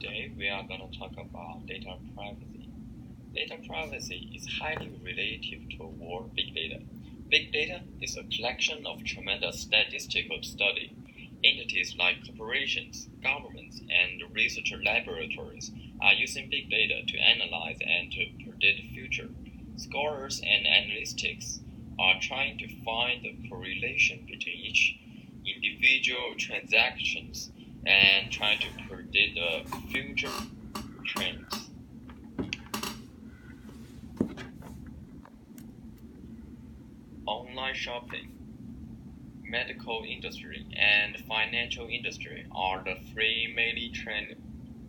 Today we are going to talk about data privacy. Data privacy is highly relative toward big data. Big data is a collection of tremendous statistical study. Entities like corporations, governments, and research laboratories are using big data to analyze and to predict the future. Scholars and analysts are trying to find the correlation between each individual transactions and trying to predict the future trends. Online shopping, medical industry, and financial industry are the three main trends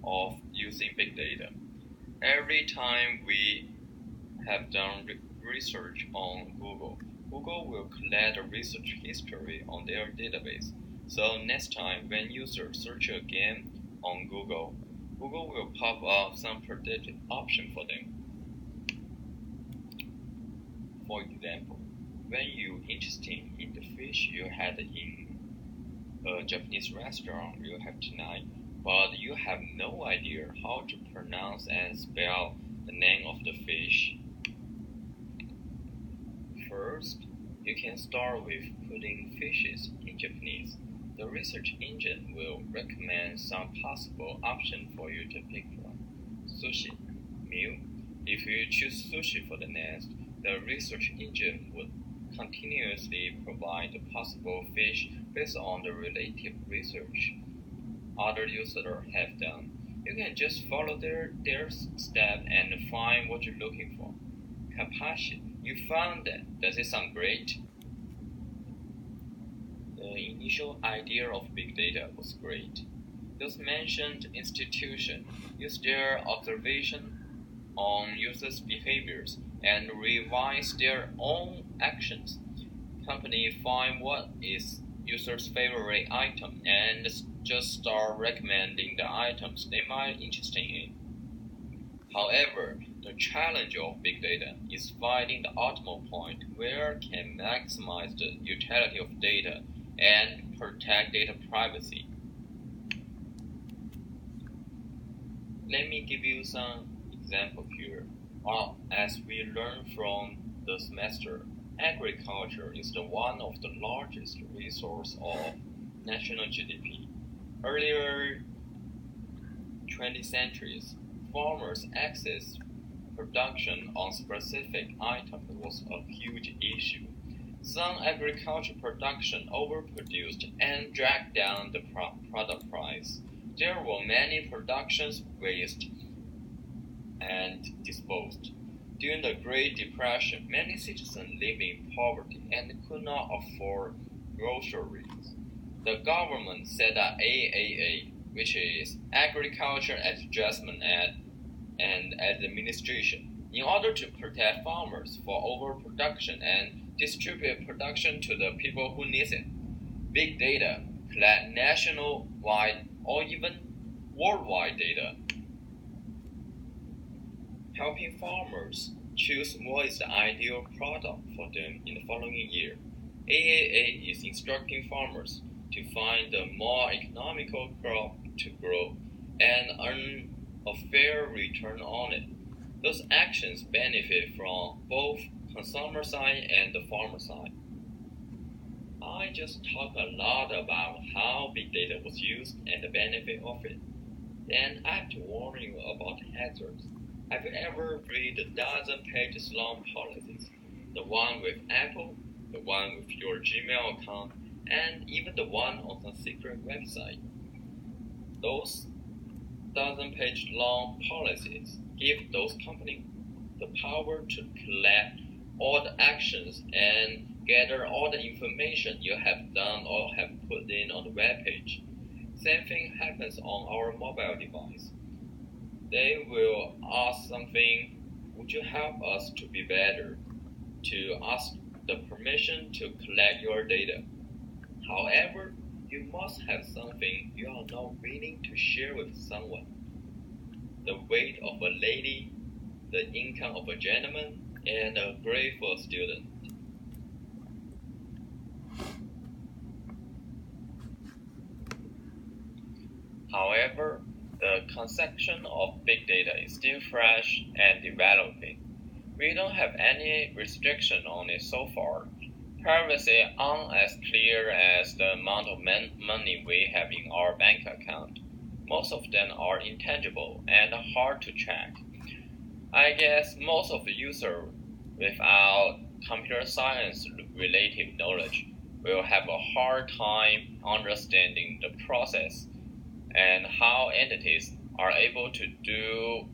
of using big data. Every time we have done research on Google, Google will collect a research history on their database. So next time when users search again on Google, Google will pop up some predicted option for them. For example, when you're interested in the fish you had in a Japanese restaurant you have tonight, but you have no idea how to pronounce and spell the name of the fish. First, you can start with putting fishes in Japanese. The research engine will recommend some possible options for you to pick from. Sushi, meal. If you choose sushi for the next, the research engine would continuously provide the possible fish based on the related research other users have done. You can just follow their step and find what you're looking for. Kapashi, you found that. Does it sound great? The initial idea of big data was great. Those mentioned institutions use their observation on users' behaviors and revise their own actions. Companies find what is users' favorite item and just start recommending the items they might be interested in. However, the challenge of big data is finding the optimal point where can maximize the utility of data and protect data privacy. Let me give you some examples here. As we learned from the semester, agriculture is one of the largest resource of national GDP. Earlier 20th centuries, farmers' access production on specific items was a huge issue. Some agriculture production overproduced and dragged down the product price. There were many productions waste and disposed. During the Great Depression, many citizens lived in poverty and could not afford groceries. The government set up AAA, which is Agriculture Adjustment and Administration, in order to protect farmers for overproduction and distribute production to the people who need it. Big data collect national-wide or even worldwide data, helping farmers choose what is the ideal product for them in the following year. AAA is instructing farmers to find the more economical crop to grow and earn a fair return on it. Those actions benefit from both consumer side and the farmer side. I just talked a lot about how big data was used and the benefit of it. Then I have to warn you about hazards. Have you ever read the dozen-pages long policies? The one with Apple, the one with your Gmail account, and even the one on some secret website. Those dozen-page long policies give those companies the power to collect all the actions and gather all the information you have done or have put in on the web page. Same thing happens on our mobile device. They will ask something, would you help us to be better? To ask the permission to collect your data. However, you must have something you are not willing to share with someone. The weight of a lady, the income of a gentleman, and a grade for a student. However, the conception of big data is still fresh and developing. We don't have any restriction on it so far. Privacy aren't as clear as the amount of money we have in our bank account. Most of them are intangible and hard to track. I guess most of the users without computer science related knowledge will have a hard time understanding the process and how entities are able to do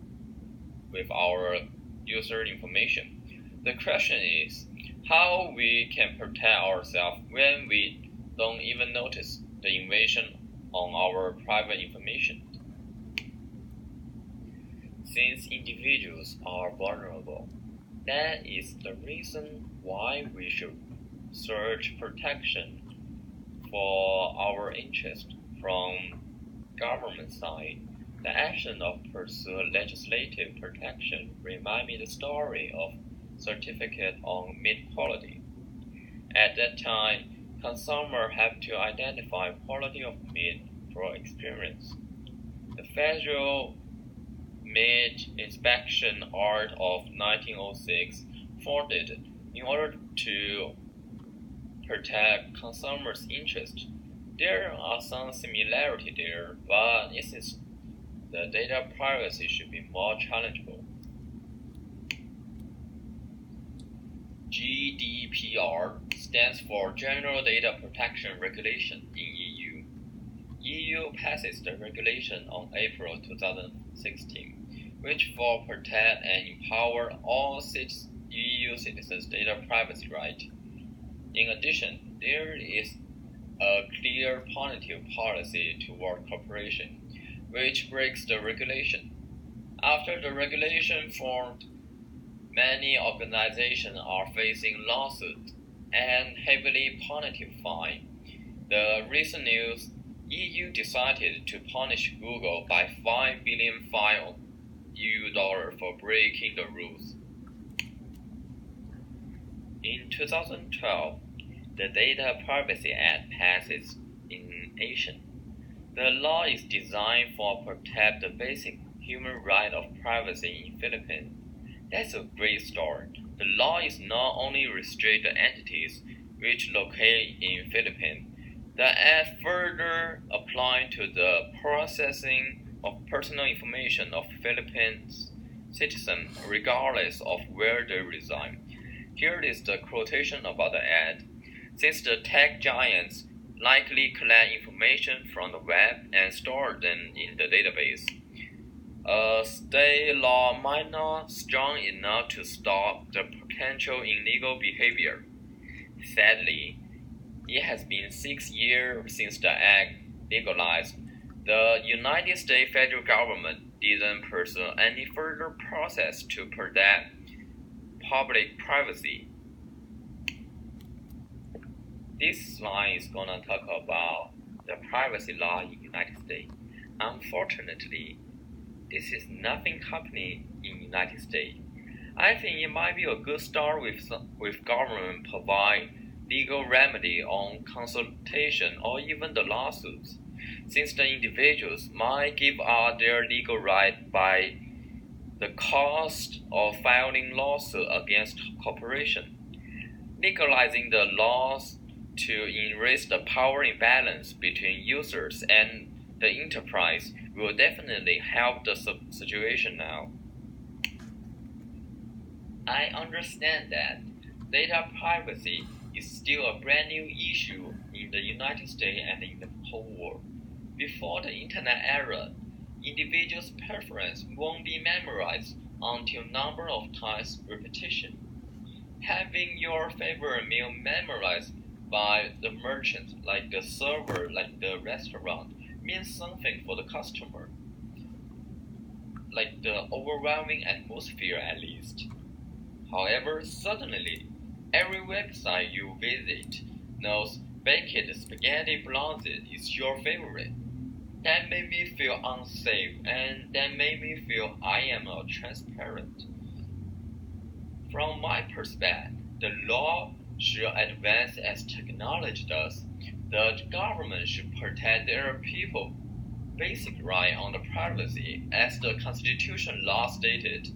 with our user information. The question is how we can protect ourselves when we don't even notice the invasion on our private information. Since individuals are vulnerable, that is the reason why we should search protection for our interest from government side. The action of pursue legislative protection remind me the story of certificate on meat quality. At that time, consumers have to identify quality of meat for experience. The Federal Meat Inspection Act of 1906 founded in order to protect consumers' interest. There are some similarity there, but it seems the data privacy should be more challengeable. GDPR stands for General Data Protection Regulation in EU. EU passes the regulation on April 2016, which will protect and empower all EU citizens' data privacy rights. In addition, there is a clear punitive policy toward corporation, which breaks the regulation. After the regulation formed, many organizations are facing lawsuits and heavily punitive fine. The recent news, EU decided to punish Google by $5 billion fine EU for breaking the rules. In 2012, the Data Privacy Act passes in Asia. The law is designed to protect the basic human right of privacy in Philippines. That's a great start. The law is not only restrict the entities which locate in Philippines. The act further applies to the processing of personal information of Philippines citizens regardless of where they reside. Here is the quotation about the act. Since the tech giants likely collect information from the web and store them in the database, a state law might not strong enough to stop the potential illegal behavior. Sadly, it has been 6 years since the act legalized. The United States federal government didn't pursue any further process to protect public privacy. This slide is gonna talk about the privacy law in the United States. Unfortunately, this is nothing happening in the United States. I think it might be a good start with government provide legal remedy on consultation or even the lawsuits, since the individuals might give up their legal right by the cost of filing lawsuit against corporation. Legalizing the laws to erase the power imbalance between users and the enterprise will definitely help the situation now. I understand that data privacy is still a brand new issue in the United States and in the whole world. Before the internet era, individuals' preference won't be memorized until number of times repetition. Having your favorite meal memorized by the merchant, like the server, like the restaurant, means something for the customer, like the overwhelming atmosphere at least. However, suddenly, every website you visit knows baked spaghetti bolognese is your favorite. That made me feel unsafe, and that made me feel I am not transparent. From my perspective, the law should advance as technology does. The government should protect their people basic right on the privacy, as the Constitution law stated,